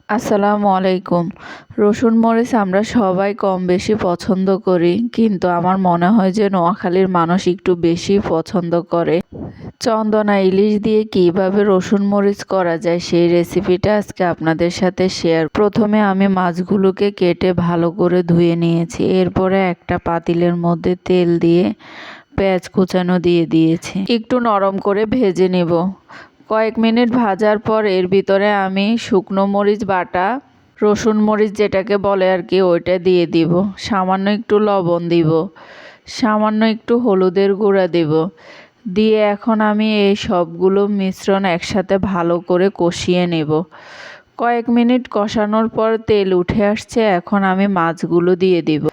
আসসালামু আলাইকুম। রসুন মরিচ আমরা সবাই কম বেশি পছন্দ করি, কিন্তু আমার মনে হয় যে নোয়াখালীর মানুষ একটু বেশি পছন্দ করে। চন্দনা ইলিশ দিয়ে কিভাবে রসুন মরিচ করা যায় সেই রেসিপিটা আজকে আপনাদের সাথে শেয়ার। প্রথমে আমি মাছগুলোকে কেটে ভালো করে ধুয়ে নিয়েছি। এরপরে একটা পাতিলের মধ্যে তেল দিয়ে পেঁয়াজ কুচানো দিয়ে দিয়েছি, একটু নরম করে ভেজে নেব। কয়েক মিনিট ভাজার পর এর ভিতরে আমি শুকনো মরিচ বাটা, রসুন মরিচ যেটাকে বলে আর কি, ওইটা দিয়ে দিব। সামান্য একটু লবণ দিব, সামান্য একটু হলুদের গুঁড়া দিব। দিয়ে এখন আমি এই সবগুলো মিশ্রণ একসাথে ভালো করে কষিয়ে নেব। কয়েক মিনিট কষানোর পর তেল উঠে আসছে, এখন আমি মাছগুলো দিয়ে দিব।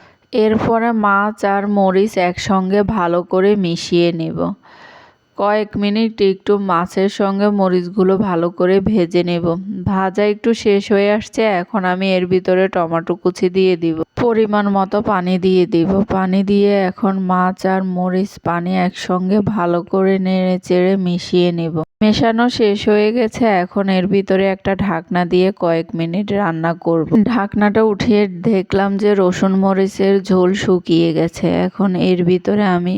এরপরে মাছ আর মরিচ একসঙ্গে ভালো করে মিশিয়ে নেব। কয়েক মিনিট একটু মাছের সঙ্গে মরিচগুলো ভালো করে ভেজে নেব। ভাজা একটু শেষ হয়ে আসছে, এখন আমি এর ভিতরে টমেটো কুচি দিয়ে দিব। পরিমাণ মতো পানি দিয়ে দিব। পানি দিয়ে এখন মাছ আর মরিচ পানি একসঙ্গে ভালো করে নেড়ে চেড়ে মিশিয়ে নেব। মেশানো শেষ হয়ে গেছে, এখন এর ভিতরে একটা ঢাকনা দিয়ে কয়েক মিনিট রান্না করব। ঢাকনাটা উঠিয়ে দেখলাম যে রসুন মরিচের ঝোল শুকিয়ে গেছে। এখন এর ভিতরে আমি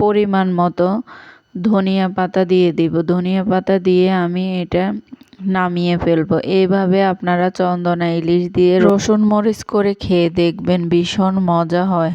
পরিমাণ মতো ধনিয়া পাতা দিয়ে দিব। ধনিয়া পাতা দিয়ে আমি এটা নামিয়ে ফেলবো। এইভাবে আপনারা চন্দনা ইলিশ দিয়ে রসুন মরিচ করে খেয়ে দেখবেন, ভীষণ মজা হয়।